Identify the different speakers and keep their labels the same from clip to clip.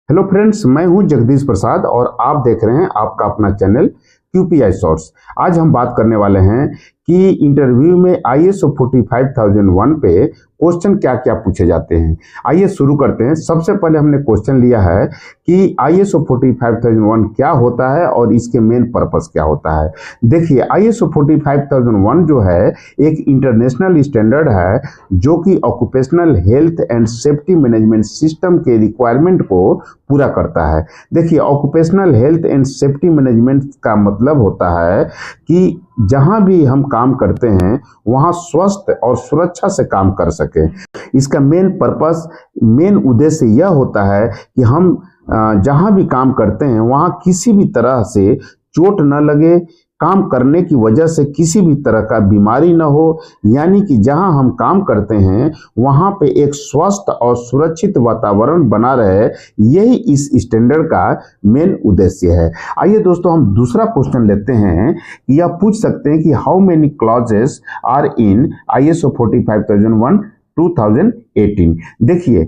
Speaker 1: Hello friends, मैं हूं जगदीश प्रसाद और आप देख रहे हैं आपका अपना चैनल क्यूपीआई शॉर्ट्स। आज हम बात करने वाले हैं कि इंटरव्यू में ISO 45001 पे क्वेश्चन क्या क्या पूछे जाते हैं। आइए शुरू करते हैं। सबसे पहले हमने क्वेश्चन लिया है कि ISO 45001 क्या होता है और इसके मेन पर्पस क्या होता है। देखिए, ISO 45001 जो है एक इंटरनेशनल स्टैंडर्ड है जो कि occupational health and safety management system के रिक्वायरमेंट को पूरा करता है। देखिए, occupational health and safety management का मतलब होता है कि जहां भी हम काम करते हैं वहां स्वस्थ और सुरक्षा से काम कर सके। इसका मेन पर्पस, मेन उद्देश्य यह होता है कि हम जहां भी काम करते हैं वहां किसी भी तरह से चोट न लगे, काम करने की वजह से किसी भी तरह का बीमारी न हो, यानी कि जहां हम काम करते हैं वहां पे एक स्वस्थ और सुरक्षित वातावरण बना रहे, यही इस स्टैंडर्ड का मेन उद्देश्य है। आइए दोस्तों, हम दूसरा क्वेश्चन लेते हैं। यह पूछ सकते हैं कि how many clauses are in ISO 45001 2018। देखिए,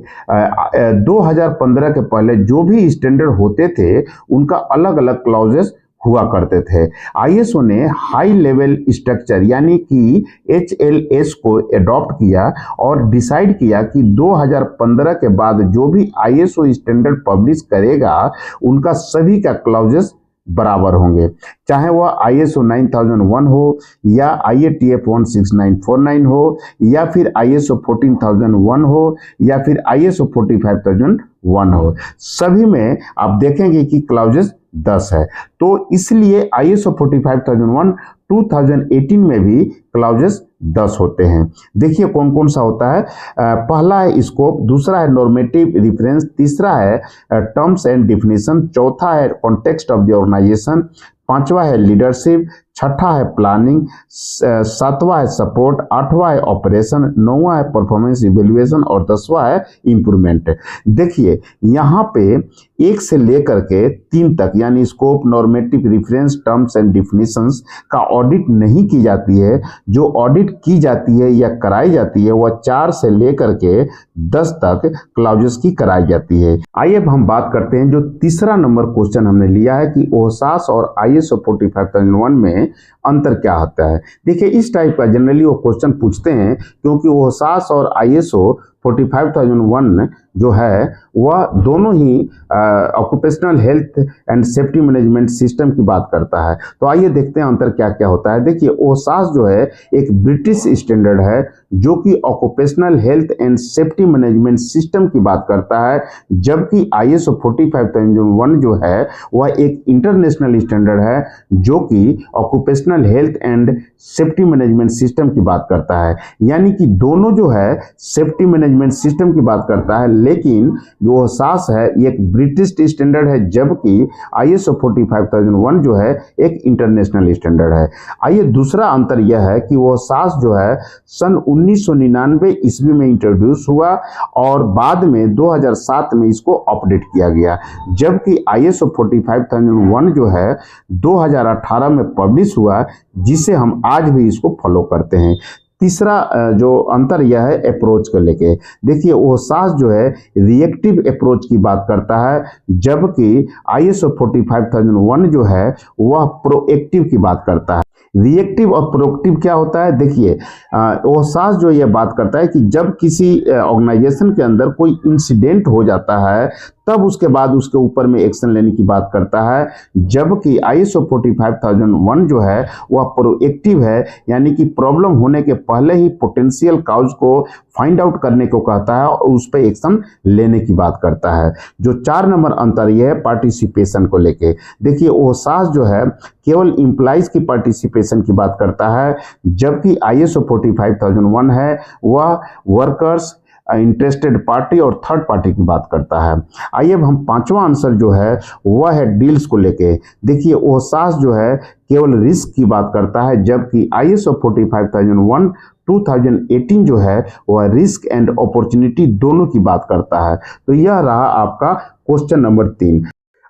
Speaker 1: 2015 के पहले जो भी स्टैंडर्ड होते थे उनका अलग अलग क्लॉजेस हुआ करते थे। ISO ने हाई लेवल स्ट्रक्चर यानी कि HLS को अडॉप्ट किया और डिसाइड किया कि 2015 के बाद जो भी ISO स्टैंडर्ड पब्लिश करेगा उनका सभी का क्लॉजेस बराबर होंगे, चाहे वह ISO 9001 हो या IATF 16949 हो या फिर ISO 14001 हो या फिर ISO 45001 हो। सभी में आप देखेंगे कि क्लॉजेस 10 है। तो इसलिए ISO 45001 2018 में भी क्लॉजेस 10 होते हैं। देखिए कौन कौन सा होता है। पहला है स्कोप, दूसरा है नॉर्मेटिव रिफरेंस, तीसरा है टर्म्स एंड डिफिनीशन, चौथा है कॉन्टेक्स्ट ऑफ द ऑर्गेनाइजेशन, पांचवा है लीडरशिप, छठा है प्लानिंग, सातवां है सपोर्ट, आठवां है ऑपरेशन, नौवां है परफॉर्मेंस इवेल्युएशन और 10वां है इंप्रूवमेंट। देखिए यहाँ पे 1 से लेकर के 3 तक यानी scope, normative, reference, terms and definitions का ऑडिट नहीं की जाती है। जो ऑडिट की जाती है या कराई जाती है वह 4 से लेकर के 10 तक क्लॉजेस की कराई जाती है। आइए अब हम बात करते हैं जो तीसरा नंबर क्वेश्चन हमने लिया है कि OHSAS और ISO 45001 में अंतर क्या होता है। देखिए, इस टाइप का जनरली वो क्वेश्चन पूछते हैं क्योंकि OHSAS और ISO 45001 जो है वह दोनों ही occupational health and safety management system की बात करता है। तो आइए देखते हैं अंतर क्या क्या होता है। देखिए, OHSAS जो है एक ब्रिटिश स्टैंडर्ड है जो कि occupational health and safety management system की बात करता है, जबकि ISO 45001 जो है वह एक इंटरनेशनल स्टैंडर्ड है जो कि occupational health and safety management system की बात करता है। यानी कि दोनों जो है सेफ्टी मैनेजमेंट सिस्टम की बात करता है, लेकिन जो OHSAS है ये एक ब्रिटिश स्टैंडर्ड है जबकि ISO 45001 जो है एक इंटरनेशनल स्टैंडर्ड है। आइए दूसरा अंतर यह है कि OHSAS जो है सन 1999 ईस्वी में इंट्रोड्यूस हुआ और बाद में 2007 में इसको अपडेट किया गया, जबकि ISO 45001 जो है 2018 में पब्लिश हुआ, जिसे हम आज भी इसको फॉलो करते हैं। तीसरा जो अंतर यह है अप्रोच को लेके। देखिए, OHSAS जो है रिएक्टिव अप्रोच की बात करता है, जबकि ISO 45001 जो है वह प्रोएक्टिव की बात करता है। रिएक्टिव और प्रोएक्टिव क्या होता है। देखिए, OHSAS जो ये बात करता है कि जब किसी ऑर्गेनाइजेशन के अंदर कोई इंसिडेंट हो जाता है तब उसके बाद उसके ऊपर में एक्शन लेने की बात करता है, जबकि ISO 45001 जो है वह प्रोएक्टिव है, यानी कि प्रॉब्लम होने के पहले ही पोटेंशियल काउज को फाइंड आउट करने को कहता है और उस पर एक्शन लेने की बात करता है। जो 4 नंबर अंतर यह है पार्टिसिपेशन को लेके। देखिए, OHSAS जो है केवल एम्प्लॉइज की पार्टिसिपेशन की बात करता है, जबकि ISO 45001 है वह वर्कर्स, इंटरेस्टेड पार्टी और थर्ड पार्टी की बात करता है। आइए अब हम पांचवा आंसर जो है वह है डील्स को लेके। देखिए, OHSAS जो है केवल रिस्क की बात करता है, जबकि ISO 45001 2018 जो है वह रिस्क एंड अपॉर्चुनिटी दोनों की बात करता है। तो यह रहा आपका क्वेश्चन नंबर 3।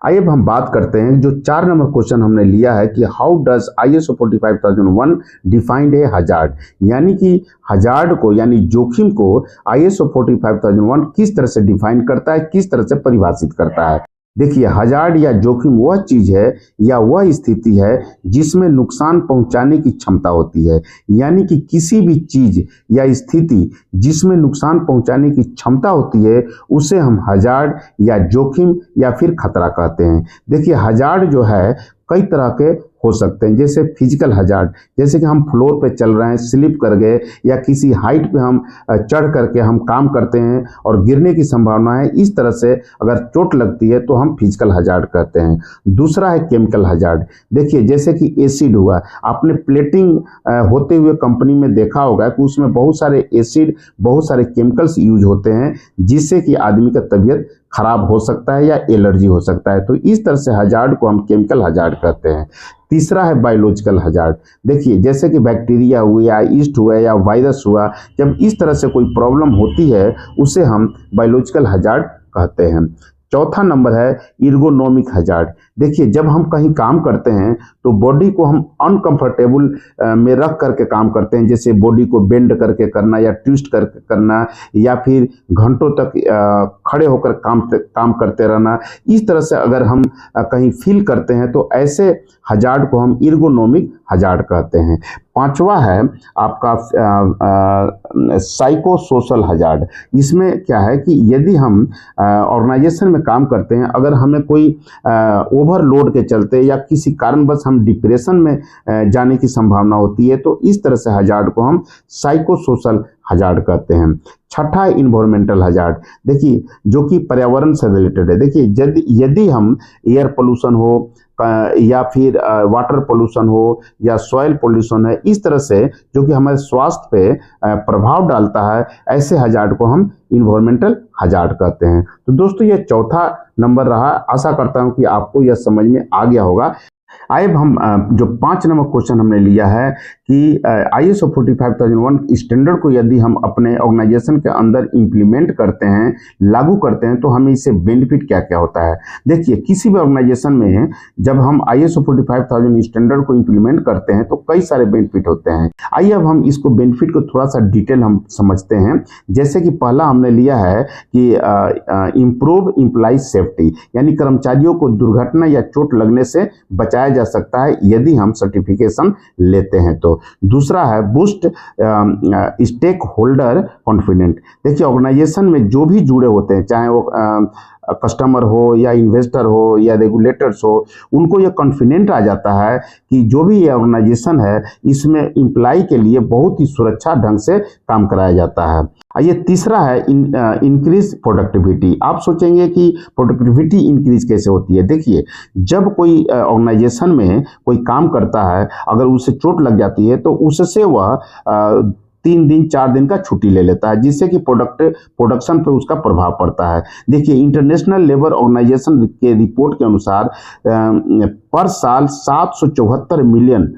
Speaker 1: आइए अब हम बात करते हैं जो 4 नंबर क्वेश्चन हमने लिया है कि how does ISO 45001 defined A hazard, यानी कि हजार्ड को यानी जोखिम को ISO 45001 किस तरह से डिफाइन करता है, किस तरह से परिभाषित करता है। देखिए, हजार्ड या जोखिम वह चीज है या वह स्थिति है जिसमें नुकसान पहुंचाने की क्षमता होती है, यानी कि किसी भी चीज या स्थिति जिसमें नुकसान पहुंचाने की क्षमता होती है उसे हम हजार्ड या जोखिम या फिर खतरा कहते हैं। देखिए, हजार्ड जो है कई तरह के हो सकते हैं, जैसे फिजिकल हजार्ड, जैसे कि हम फ्लोर पे चल रहे हैं, स्लिप कर गए या किसी हाइट पे हम चढ़ करके हम काम करते हैं और गिरने की संभावना है, इस तरह से अगर चोट लगती है तो हम फिजिकल हजार्ड कहते हैं। दूसरा है केमिकल हजार्ड। देखिए, जैसे कि एसिड हुआ, आपने प्लेटिंग होते हुए कंपनी में देखा होगा कि उसमें बहुत सारे एसिड, बहुत सारे केमिकल्स यूज होते हैं जिससे कि आदमी का तबीयत खराब हो सकता है या एलर्जी हो सकता है। तो इस तरह से हजार्ड को हम केमिकल हजार्ड कहते हैं। तीसरा है बायोलॉजिकल हजार्ड। देखिए, जैसे कि बैक्टीरिया हुआ या ईस्ट हुआ या वायरस हुआ, जब इस तरह से कोई प्रॉब्लम होती है उसे हम बायोलॉजिकल हजार्ड कहते हैं। चौथा नंबर है इर्गोनोमिक हजार्ड। देखिए, जब हम कहीं काम करते हैं तो बॉडी को हम अनकंफर्टेबल में रख करके काम करते हैं, जैसे बॉडी को बेंड करके करना या ट्विस्ट करके करना या फिर घंटों तक खड़े होकर काम करते रहना। इस तरह से अगर हम कहीं फील करते हैं तो ऐसे हजार्ड को हम इर्गोनोमिक हजार्ड कहते हैं। पांचवा है आपका साइको सोशल हजार्ड। इसमें क्या है कि यदि हम ऑर्गेनाइजेशन में काम करते हैं, अगर हमें कोई ओवरलोड के चलते या किसी कारणवश हम डिप्रेशन में जाने की संभावना होती है, तो इस तरह से हजार्ड को हम साइको सोशल हजार्ड कहते हैं। छठा है इन्वायरमेंटल हजार्ड। देखिए, जो कि पर्यावरण से रिलेटेड है। देखिए, यदि हम एयर पोल्यूशन हो या फिर वाटर पोल्यूशन हो या सॉइल पोल्यूशन है, इस तरह से जो कि हमारे स्वास्थ्य पे प्रभाव डालता है, ऐसे हजार्ड को हम इन्वायरमेंटल हजार्ड कहते हैं। तो दोस्तों, ये चौथा नंबर रहा। आशा करता हूं कि आपको यह समझ में आ गया होगा। आइए अब हम जो 5 नंबर क्वेश्चन हमने लिया है कि ISO 45001 स्टैंडर्ड को यदि हम अपने ऑर्गेनाइजेशन के अंदर इंप्लीमेंट करते हैं, लागू करते हैं, तो हमें इससे बेनिफिट क्या क्या होता है। देखिए, किसी भी ऑर्गेनाइजेशन में जब हम ISO 45000 स्टैंडर्ड को इंप्लीमेंट करते हैं तो कई सारे बेनिफिट होते हैं। आइए अब हम इसको बेनिफिट को थोड़ा सा डिटेल हम समझते हैं। जैसे कि पहला हमने लिया है कि इम्प्रूव एम्प्लॉय सेफ्टी, यानी कर्मचारियों को दुर्घटना या चोट लगने से बचाया जा सकता है यदि हम सर्टिफिकेशन लेते हैं तो। दूसरा है बूस्ट स्टेक होल्डर कॉन्फिडेंट। देखिए, ऑर्गेनाइजेशन में जो भी जुड़े होते हैं, चाहे वो कस्टमर हो या इन्वेस्टर हो या रेगुलेटर्स हो, उनको ये कॉन्फिडेंट आ जाता है कि जो भी ये ऑर्गेनाइजेशन है इसमें एम्प्लॉय के लिए बहुत ही सुरक्षा ढंग से काम कराया जाता है। ये तीसरा है इंक्रीज प्रोडक्टिविटी। आप सोचेंगे कि प्रोडक्टिविटी इंक्रीज कैसे होती है। देखिए, जब कोई ऑर्गेनाइजेशन में कोई काम करता है, अगर उसे चोट लग जाती है तो उससे वह 3 दिन 4 दिन का छुट्टी ले लेता है, जिससे कि प्रोडक्शन पे उसका प्रभाव पड़ता है। देखिए, इंटरनेशनल लेबर ऑर्गेनाइजेशन के रिपोर्ट के अनुसार पर साल 774 मिलियन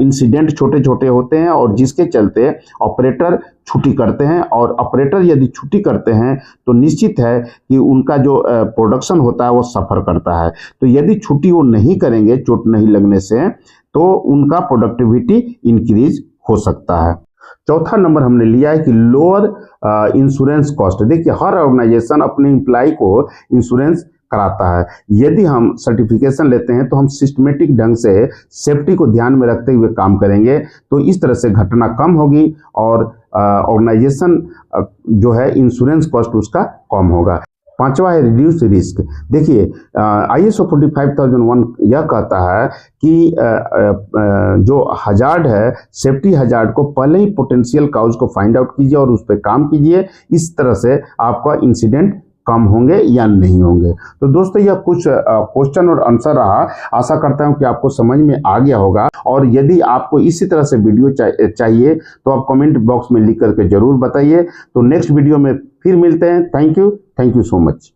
Speaker 1: इंसिडेंट छोटे छोटे होते हैं, और जिसके चलते ऑपरेटर छुट्टी करते हैं, और ऑपरेटर यदि छुट्टी करते हैं तो निश्चित है कि उनका जो प्रोडक्शन होता है वो सफ़र करता है। तो यदि छुट्टी वो नहीं करेंगे चोट नहीं लगने से, तो उनका प्रोडक्टिविटी इंक्रीज हो सकता है। चौथा नंबर हमने लिया है कि लोअर इंश्योरेंस कॉस्ट। देखिए, हर ऑर्गेनाइजेशन अपने एम्प्लॉय को इंश्योरेंस कराता है। यदि हम सर्टिफिकेशन लेते हैं तो हम सिस्टमेटिक ढंग से सेफ्टी को ध्यान में रखते हुए काम करेंगे, तो इस तरह से घटना कम होगी और ऑर्गेनाइजेशन जो है इंश्योरेंस कॉस्ट उसका कम होगा। पांचवा है रिड्यूस रिस्क। देखिए, ISO 45001 यह कहता है कि जो हजार्ड है, सेफ्टी हजार्ड को पहले ही पोटेंशियल काउज को फाइंड आउट कीजिए और उस पर काम कीजिए। इस तरह से आपका इंसिडेंट कम होंगे या नहीं होंगे। तो दोस्तों, यह कुछ क्वेश्चन और आंसर रहा। आशा करता हूं कि आपको समझ में आ गया होगा, और यदि आपको इसी तरह से वीडियो चाहिए तो आप कमेंट बॉक्स में लिख करके जरूर बताइए। तो नेक्स्ट वीडियो में फिर मिलते हैं। Thank you so much.